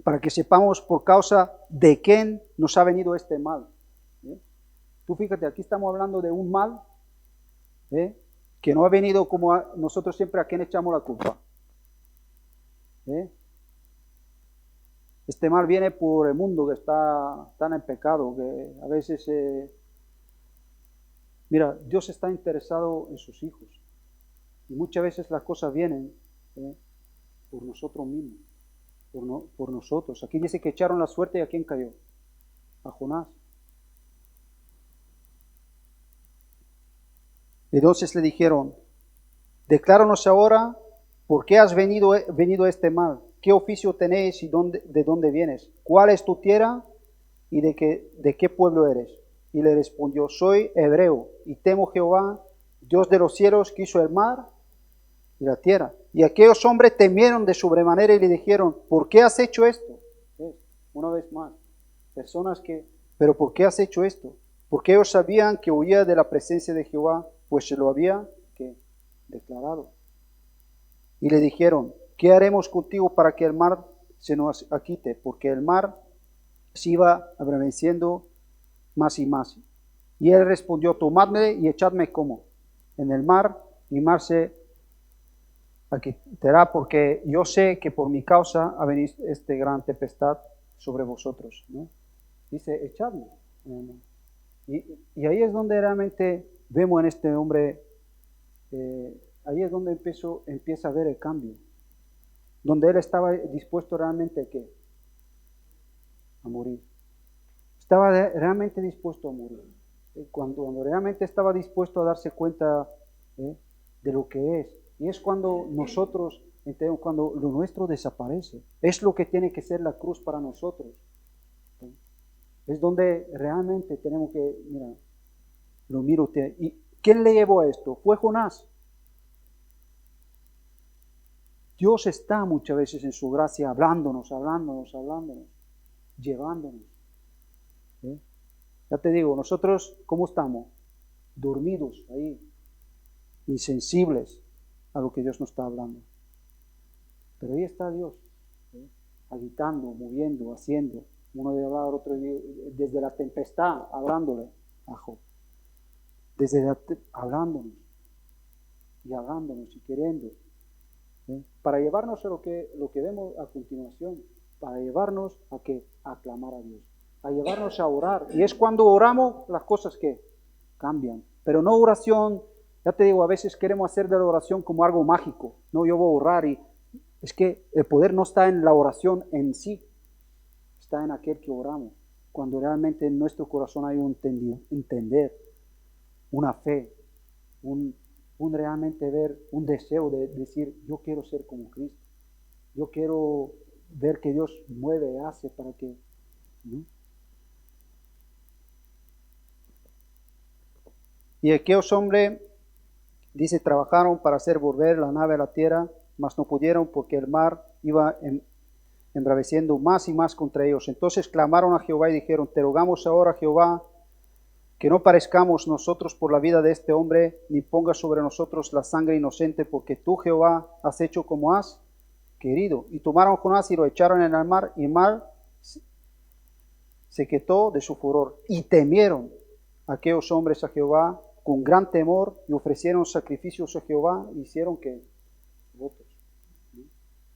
para que sepamos por causa de quién nos ha venido este mal. Tú fíjate, aquí estamos hablando de un mal que no ha venido como nosotros siempre a quién echamos la culpa. Este mal viene por el mundo que está tan en pecado, que a veces, mira, Dios está interesado en sus hijos. Y muchas veces las cosas vienen por nosotros mismos, por nosotros. Aquí dice que echaron la suerte y ¿a quién cayó? a Jonás. Entonces le dijeron, decláranos ahora por qué has venido este mal, qué oficio tenéis y de dónde vienes, cuál es tu tierra y de qué pueblo eres. Y le respondió, soy hebreo y temo Jehová, Dios de los cielos, que hizo el mar y la tierra. Y aquellos hombres temieron de sobremanera y le dijeron, ¿por qué has hecho esto? Una vez más, personas que, ¿pero por qué has hecho esto? Porque ellos sabían que huía de la presencia de Jehová, pues se lo había declarado. Y le dijeron, ¿qué haremos contigo para que el mar se nos aquite? Porque el mar se iba abreveciendo más y más. Y él respondió, tomadme y echadme como en el mar, y mar se aquitará, porque yo sé que por mi causa ha venido esta gran tempestad sobre vosotros, ¿no? Dice, echadme. Y ahí es donde realmente vemos en este hombre, ahí es donde empieza a ver el cambio, donde él estaba dispuesto realmente a morir. Estaba realmente dispuesto a morir. Cuando realmente estaba dispuesto a darse cuenta de lo que es. Y es cuando nosotros, cuando lo nuestro desaparece. Es lo que tiene que ser la cruz para nosotros. Es donde realmente tenemos que, mira, lo miro usted. ¿Y quién le llevó a esto? Fue Jonás. Dios está muchas veces en su gracia hablándonos, llevándonos. ¿Sí? Ya te digo, nosotros, ¿cómo estamos? Dormidos ahí, insensibles a lo que Dios nos está hablando. Pero ahí está Dios, ¿sí? Agitando, moviendo, haciendo. Uno debe hablar otro día, desde la tempestad, hablándole a Job. Hablándonos y queriendo. ¿Sí? Para llevarnos a lo que vemos a continuación, para llevarnos a clamar a Dios, a llevarnos a orar. Y es cuando oramos las cosas que cambian. Pero no oración, ya te digo, a veces queremos hacer de la oración como algo mágico. No, yo voy a orar y es que el poder no está en la oración en sí, está en aquel que oramos. Cuando realmente en nuestro corazón hay un entender, una fe, un realmente ver, un deseo de decir, yo quiero ser como Cristo. Yo quiero ver que Dios mueve, hace para que... ¿no? Y aquellos hombres, dice, trabajaron para hacer volver la nave a la tierra, mas no pudieron porque el mar iba embraveciendo más y más contra ellos. Entonces clamaron a Jehová y dijeron, te rogamos ahora, Jehová, que no parezcamos nosotros por la vida de este hombre, ni pongas sobre nosotros la sangre inocente, porque tú, Jehová, has hecho como has querido. Y tomaron a Jonás y lo echaron en el mar, y el mar se quitó de su furor. Y temieron aquellos hombres a Jehová con gran temor, y ofrecieron sacrificios a Jehová, y hicieron que votos.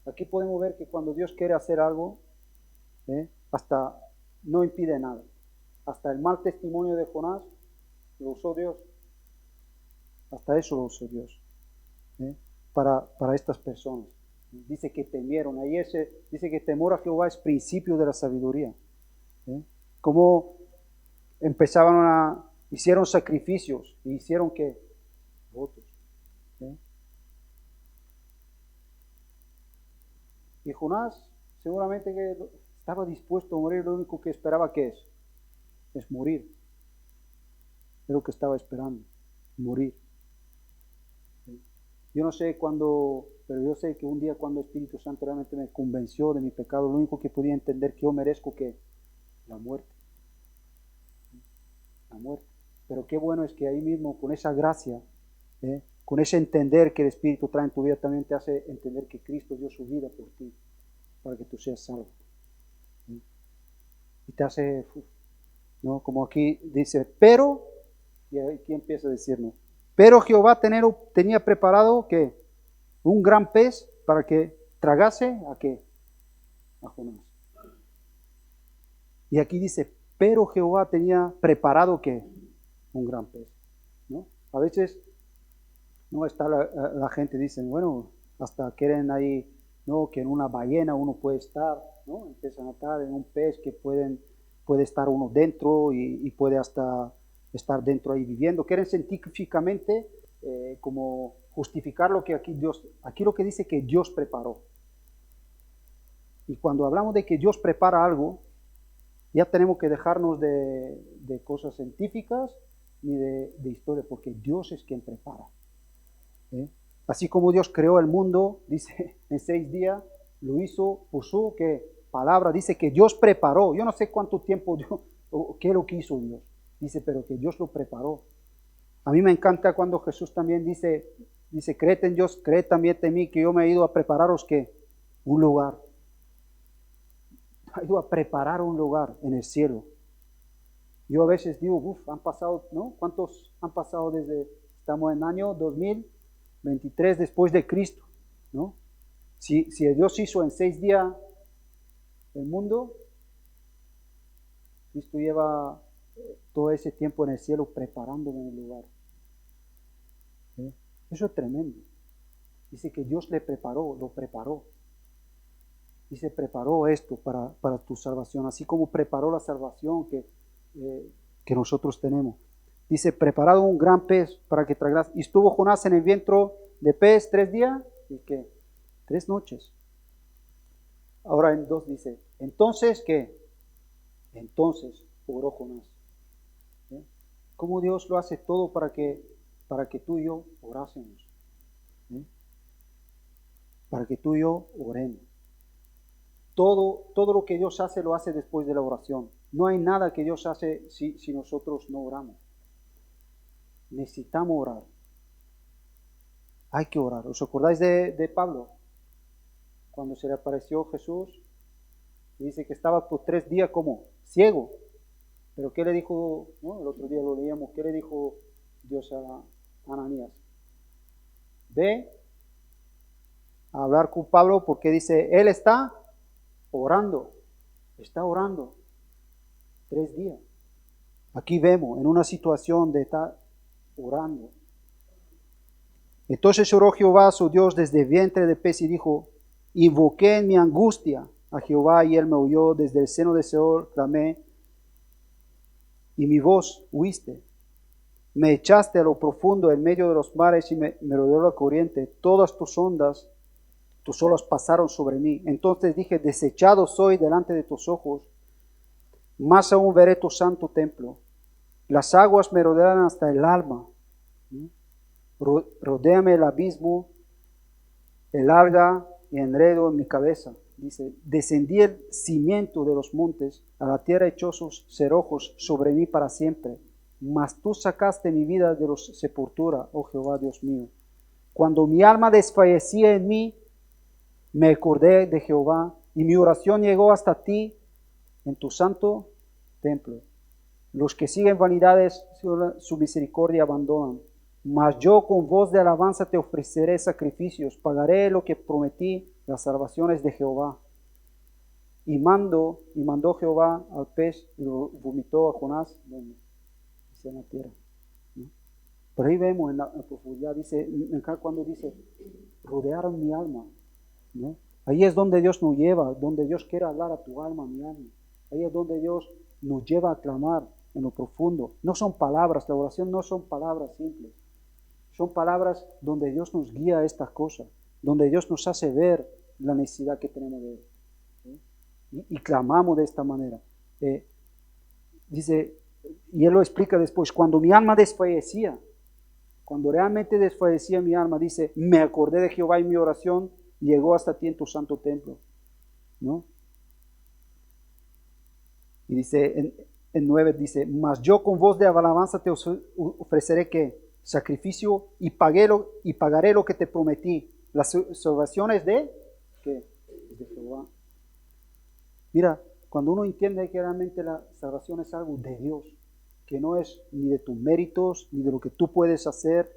Aquí podemos ver que cuando Dios quiere hacer algo, hasta no impide nada. Hasta el mal testimonio de Jonás lo usó Dios. Hasta eso lo usó Dios. Para estas personas. Dice que temieron. Ahí dice que temor a Jehová es principio de la sabiduría. Como hicieron sacrificios y hicieron que votos. Y Jonás seguramente que estaba dispuesto a morir, lo único que esperaba que es morir. Es lo que estaba esperando, morir. Yo no sé cuándo, pero yo sé que un día cuando el Espíritu Santo realmente me convenció de mi pecado, lo único que podía entender que yo merezco que la muerte. La muerte. Pero qué bueno es que ahí mismo, con esa gracia, con ese entender que el Espíritu trae en tu vida, también te hace entender que Cristo dio su vida por ti, para que tú seas salvo. Y te hace, ¿no? Como aquí dice, pero, y aquí empieza a decirnos, pero Jehová tenía preparado que un gran pez para que tragase a Jonás. Y aquí dice, pero Jehová tenía preparado que un gran pez, ¿no? A veces no está la gente dice, bueno, hasta quieren ahí, no, que en una ballena uno puede estar, ¿no? Empiezan a estar en un pez que pueden puede estar uno dentro y puede hasta estar dentro ahí viviendo. Quieren científicamente como justificar lo que aquí lo que dice que Dios preparó. Y cuando hablamos de que Dios prepara algo, ya tenemos que dejarnos de cosas científicas ni de historia, porque Dios es quien prepara. Así como Dios creó el mundo, dice, en 6 días, lo hizo, puso que palabra, dice que Dios preparó. Yo no sé cuánto tiempo Dios, o qué es lo que hizo Dios. Dice, pero que Dios lo preparó. A mí me encanta cuando Jesús también dice, creed en Dios, creed también en mí, que yo me he ido a prepararos que un lugar. Ha ido a preparar un lugar en el cielo. Yo a veces digo, han pasado, ¿no? ¿Cuántos han pasado estamos en el año 2023 después de Cristo, ¿no? Si Dios hizo en 6 días el mundo, Cristo lleva todo ese tiempo en el cielo preparando en el lugar. Eso es tremendo. Dice que Dios le preparó, lo preparó. Dice, preparó esto para tu salvación, así como preparó la salvación que nosotros tenemos. Dice, preparado un gran pez para que traigas. Y estuvo Jonás en el vientre de pez 3 días, ¿y qué? 3 noches. Ahora en 2 dice, entonces, ¿qué? Entonces oró Jonás. ¿Cómo Dios lo hace todo para que tú y yo orásemos? Para que tú y yo oremos. Todo lo que Dios hace, lo hace después de la oración. No hay nada que Dios hace si nosotros no oramos. Necesitamos orar. Hay que orar. ¿Os acordáis de Pablo? Cuando se le apareció Jesús, dice que estaba por 3 días como ciego. Pero ¿qué le dijo? ¿No? El otro día lo leíamos. ¿Qué le dijo Dios a Ananías? Ve a hablar con Pablo porque dice, él está orando. Está orando 3 días. Aquí vemos en una situación de estar orando. Entonces oró Jehová su Dios desde el vientre de pez y dijo, invoqué en mi angustia a Jehová y él me oyó desde el seno de Seol, clamé y mi voz oíste. Me echaste a lo profundo en medio de los mares y me rodeó la corriente. Todas tus ondas, tus olas pasaron sobre mí. Entonces dije, desechado soy delante de tus ojos, más aún veré tu santo templo. Las aguas me rodean hasta el alma. Rodéame el abismo, el alga y enredo en mi cabeza. Dice, descendí el cimiento de los montes, a la tierra echó sus cerrojos sobre mí para siempre. Mas tú sacaste mi vida de los sepultura, oh Jehová Dios mío. Cuando mi alma desfallecía en mí, me acordé de Jehová, y mi oración llegó hasta ti en tu santo templo. Los que siguen vanidades, su misericordia abandonan. Mas yo con voz de alabanza te ofreceré sacrificios, pagaré lo que prometí, las salvaciones de Jehová. Y mandó Jehová al pez y lo vomitó a Jonás en la tierra. ¿No? Por ahí vemos en la profundidad, dice, cuando dice, rodearon mi alma. ¿No? Ahí es donde Dios nos lleva, donde Dios quiere hablar a tu alma, mi alma. Ahí es donde Dios nos lleva a clamar en lo profundo. No son palabras, la oración no son palabras simples. Son palabras donde Dios nos guía a estas cosas, donde Dios nos hace ver la necesidad que tenemos de Él. Y clamamos de esta manera. Dice, y Él lo explica después, cuando mi alma desfallecía, cuando realmente desfallecía mi alma, dice, me acordé de Jehová y mi oración llegó hasta ti en tu santo templo. ¿No? Y dice, en 9 dice, mas yo con voz de alabanza te ofreceré que sacrificio y pagaré lo que te prometí. Las salvaciones de Jehová. Mira, cuando uno entiende que realmente la salvación es algo de Dios, que no es ni de tus méritos, ni de lo que tú puedes hacer,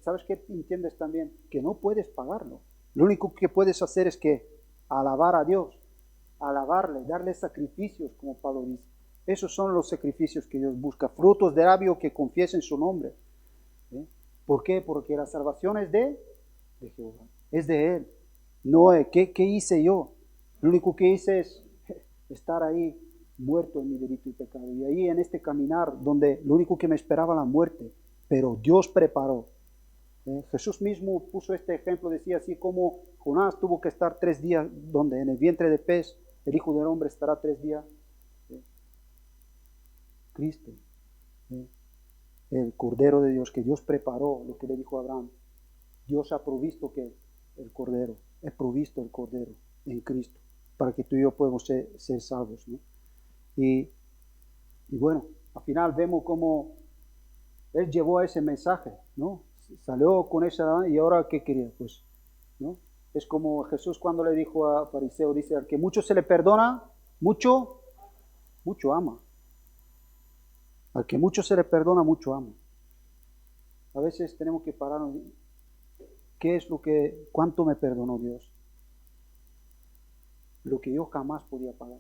¿sabes qué entiendes también? Que no puedes pagarlo. Lo único que puedes hacer es que alabar a Dios, alabarle, darle sacrificios, como Pablo dice. Esos son los sacrificios que Dios busca, frutos de labio que confiesen su nombre. ¿Por qué? Porque la salvación es de Jehová, es de Él. No, ¿qué hice yo? Lo único que hice es estar ahí muerto en mi delito y pecado. Y ahí en este caminar, donde lo único que me esperaba la muerte, pero Dios preparó. Jesús mismo puso este ejemplo, decía así como Jonás tuvo que estar 3 días donde en el vientre de pez, el Hijo del Hombre estará 3 días. Cristo, el Cordero de Dios, que Dios preparó, lo que le dijo a Abraham. Dios ha provisto que el Cordero, he provisto el Cordero en Cristo, para que tú y yo podamos ser salvos, ¿no? Y bueno, al final vemos cómo Él llevó ese mensaje, ¿no? Salió con esa, y ahora ¿qué quería? Pues, ¿no? Es como Jesús cuando le dijo a fariseo, dice, al que mucho se le perdona, mucho ama. Al que mucho se le perdona, mucho ama. A veces tenemos que pararnos, ¿qué es cuánto me perdonó Dios? Lo que yo jamás podía pagar.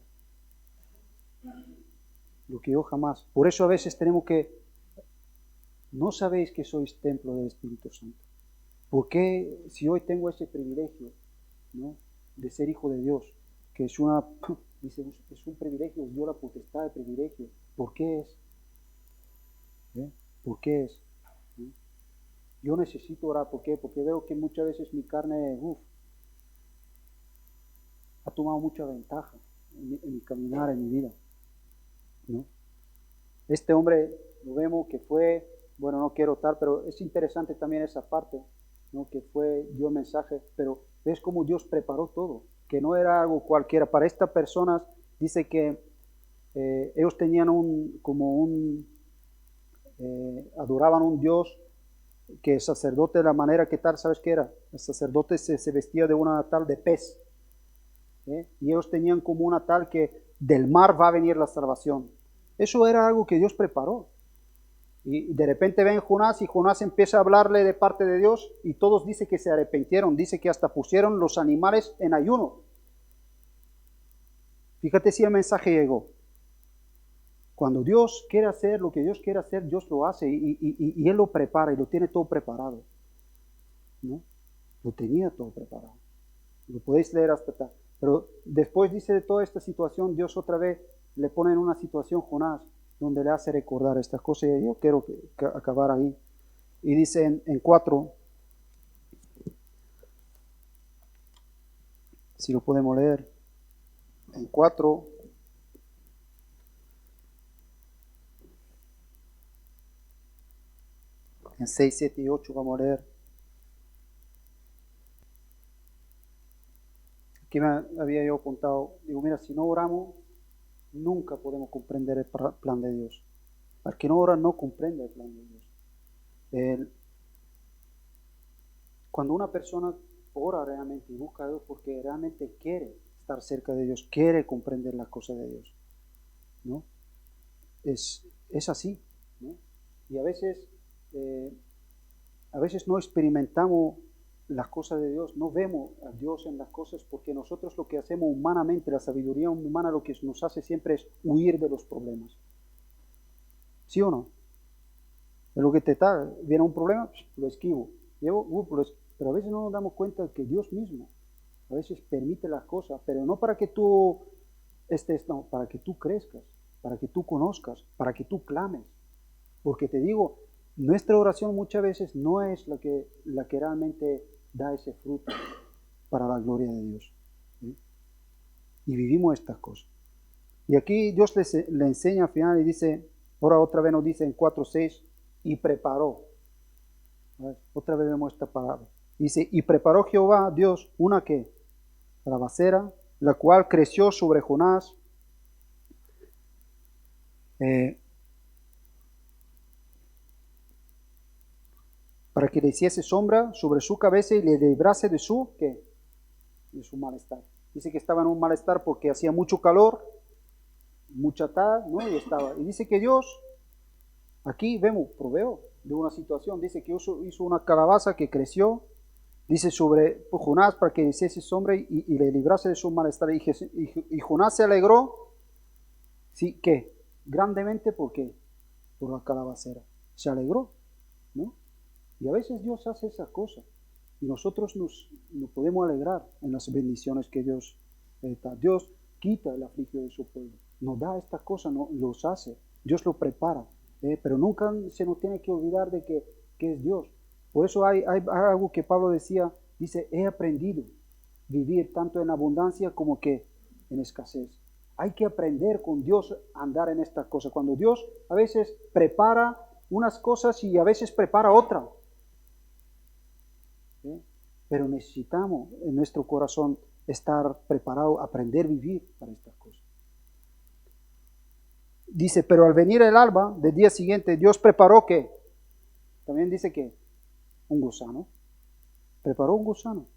Lo que yo jamás. Por eso a veces tenemos que, no sabéis que sois templo del Espíritu Santo. ¿Por qué si hoy tengo ese privilegio, ¿no?, de ser hijo de Dios, que es dice, es un privilegio, os dio la potestad de privilegio? ¿Por qué es? ¿Por qué es? Yo necesito orar. ¿Por qué? Porque veo que muchas veces mi carne ha tomado mucha ventaja en mi caminar, en mi vida, ¿no? Este hombre lo vemos que fue, bueno, no quiero tal, pero es interesante también esa parte, ¿no?, que dio mensaje, pero ves cómo Dios preparó todo, que no era algo cualquiera. Para estas personas dice que ellos tenían adoraban un Dios, que el sacerdote, de la manera que tal, ¿sabes qué era? El sacerdote se vestía de una tal de pez, y ellos tenían como una tal que del mar va a venir la salvación. Eso era algo que Dios preparó. Y de repente ven Jonás, y Jonás empieza a hablarle de parte de Dios, y todos dicen que se arrepintieron, dice que hasta pusieron los animales en ayuno. Fíjate si el mensaje llegó. Cuando Dios quiere hacer lo que Dios quiere hacer, Dios lo hace, y Él lo prepara, y lo tiene todo preparado, ¿no? Lo tenía todo preparado. Lo podéis leer hasta tal. Pero después dice de toda esta situación, Dios otra vez le pone en una situación Jonás, donde le hace recordar estas cosas, y yo quiero acabar ahí. Y dice en 4, si lo podemos leer, en 4, en 6, 7 y 8 vamos a leer. Aquí me había yo contado, digo, mira, si no oramos, nunca podemos comprender el plan de Dios. Al que no ora no comprende el plan de Dios. Cuando una persona ora realmente y busca a Dios porque realmente quiere estar cerca de Dios, quiere comprender las cosas de Dios, ¿no? Es así, ¿no? Y a veces no experimentamos las cosas de Dios, no vemos a Dios en las cosas, porque nosotros lo que hacemos humanamente, la sabiduría humana, lo que nos hace siempre es huir de los problemas. ¿Sí o no? Es lo que viene un problema, lo esquivo. Pero a veces no nos damos cuenta que Dios mismo a veces permite las cosas, pero no para que tú para que tú crezcas, para que tú conozcas, para que tú clames. Porque te digo, nuestra oración muchas veces no es la que realmente da ese fruto para la gloria de Dios, ¿sí? Y vivimos estas cosas. Y aquí Dios le enseña al final y dice, ahora otra vez nos dice en 4:6, y preparó. Otra vez vemos esta palabra. Dice, y preparó Jehová Dios una ¿qué? Alabacera, la cual creció sobre Jonás, para que le hiciese sombra sobre su cabeza y le librase de su, ¿qué? De su malestar. Dice que estaba en un malestar porque hacía mucho calor, mucha tal, ¿no? Y dice que Dios, aquí vemos, proveó de una situación. Dice que hizo una calabaza que creció, dice sobre Jonás para que le hiciese sombra y le librase de su malestar. Y Jonás se alegró, ¿sí? ¿Qué? Grandemente, ¿por qué? Por la calabacera. Se alegró, ¿no? Y a veces Dios hace esa cosa. Y nosotros nos podemos alegrar en las bendiciones que Dios da. Dios quita el afligio de su pueblo. nos da esta cosa, los hace, Dios lo prepara, pero nunca se nos tiene que olvidar de que es Dios. Por eso hay algo que Pablo decía, dice, he aprendido vivir tanto en abundancia como que en escasez. Hay que aprender con Dios a andar en estas cosas. Cuando Dios a veces prepara unas cosas y a veces prepara otras. Pero necesitamos en nuestro corazón estar preparado, aprender a vivir para estas cosas. Dice, pero al venir el alba del día siguiente, Dios preparó ¿qué? También dice que un gusano. Preparó un gusano.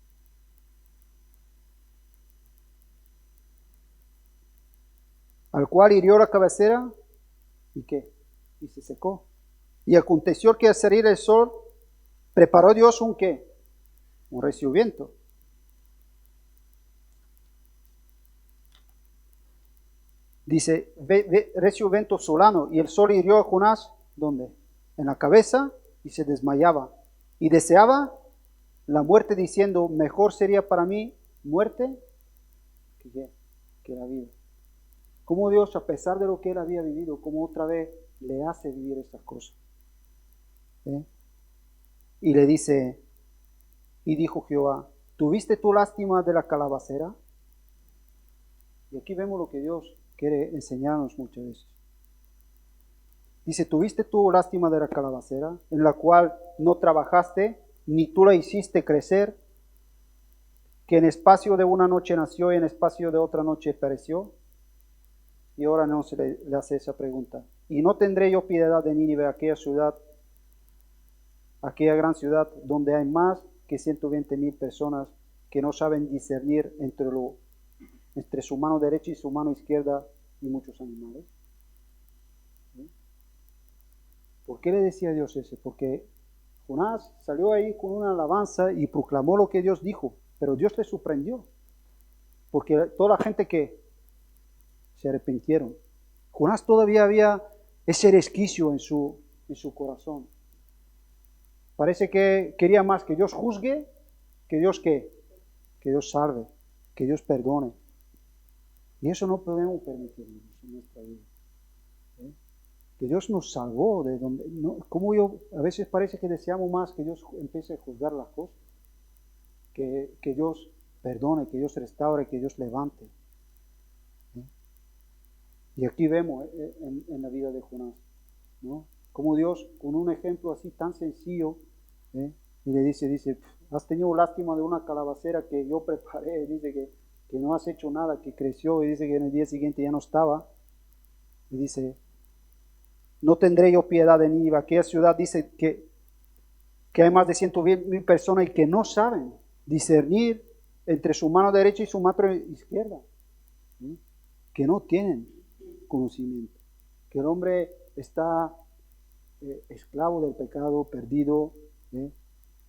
Al cual hirió la cabecera y ¿qué? Y se secó. Y aconteció que al salir el sol, preparó Dios un ¿qué? Un recio viento. Dice, recio viento solano, y el sol hirió a Jonás, ¿dónde? En la cabeza, y se desmayaba. Y deseaba la muerte, diciendo, mejor sería para mí muerte que la vida. Como Dios, a pesar de lo que él había vivido, como otra vez le hace vivir estas cosas. Y le dice, y dijo Jehová, ¿tuviste tú lástima de la calabacera? Y aquí vemos lo que Dios quiere enseñarnos muchas veces. Dice, ¿tuviste tú lástima de la calabacera, en la cual no trabajaste, ni tú la hiciste crecer, que en espacio de una noche nació y en espacio de otra noche pereció? Y ahora no se le hace esa pregunta. ¿Y no tendré yo piedad de Nínive, aquella ciudad, aquella gran ciudad donde hay más que 120,000 personas que no saben discernir entre su mano derecha y su mano izquierda y muchos animales? ¿Por qué le decía Dios eso? Porque Jonás salió ahí con una alabanza y proclamó lo que Dios dijo, pero Dios le sorprendió, porque toda la gente que se arrepintieron. Jonás todavía había ese resquicio en su corazón. Parece que quería más que Dios juzgue, que Dios ¿qué? Que Dios salve, que Dios perdone. Y eso no podemos permitirnos en nuestra vida. Que Dios nos salvó de donde, como a veces parece que deseamos más que Dios empiece a juzgar las cosas, que Dios perdone, que Dios restaure, que Dios levante. Y aquí vemos en la vida de Jonás, ¿no? Como Dios, con un ejemplo así tan sencillo, y le dice, has tenido lástima de una calabacera que yo preparé, dice que no has hecho nada, que creció, y dice que en el día siguiente ya no estaba, y dice, no tendré yo piedad de Nínive, aquella ciudad, dice que hay más de 100,000 personas y que no saben discernir entre su mano derecha y su mano izquierda, que no tienen conocimiento, que el hombre está esclavo del pecado, perdido,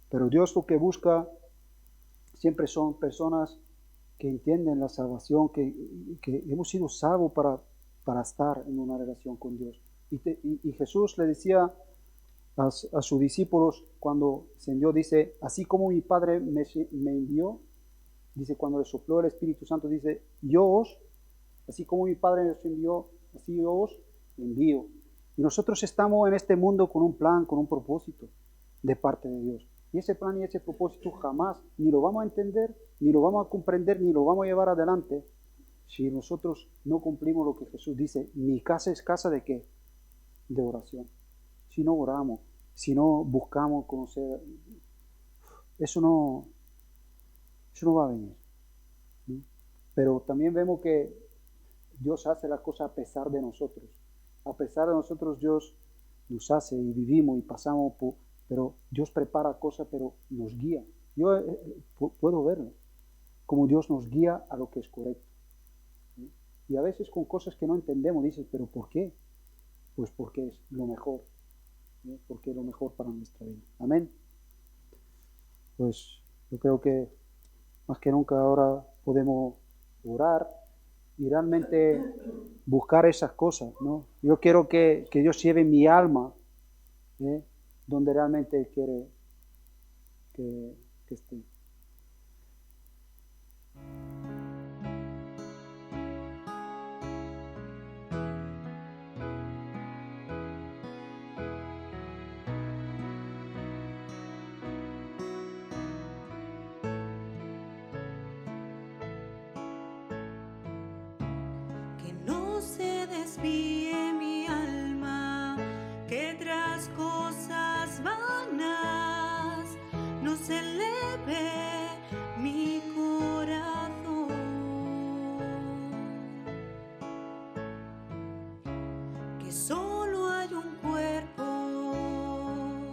pero Dios lo que busca siempre son personas que entienden la salvación, que hemos sido salvos para estar en una relación con Dios. Y Jesús le decía a sus discípulos cuando se envió, dice, así como mi Padre me envió, dice, cuando le sopló el Espíritu Santo, dice, así como mi Padre nos envió, así yo os envío. Y nosotros estamos en este mundo con un plan, con un propósito de parte de Dios. Y ese plan y ese propósito jamás ni lo vamos a entender, ni lo vamos a comprender, ni lo vamos a llevar adelante si nosotros no cumplimos lo que Jesús dice. Mi casa es casa de ¿qué? De oración. Si no oramos, si no buscamos conocer, eso no va a venir. Pero también vemos que Dios hace las cosas a pesar de nosotros. A pesar de nosotros Dios nos hace y vivimos y pasamos pero Dios prepara cosas, pero nos guía. Yo puedo verlo, como Dios nos guía a lo que es correcto. Y a veces con cosas que no entendemos, dices, pero ¿por qué? Pues porque es lo mejor, porque es lo mejor para nuestra vida. Amén. Pues yo creo que más que nunca ahora podemos orar y realmente buscar esas cosas, ¿no? Yo quiero que Dios lleve mi alma donde realmente Él quiere que esté. Espíritu.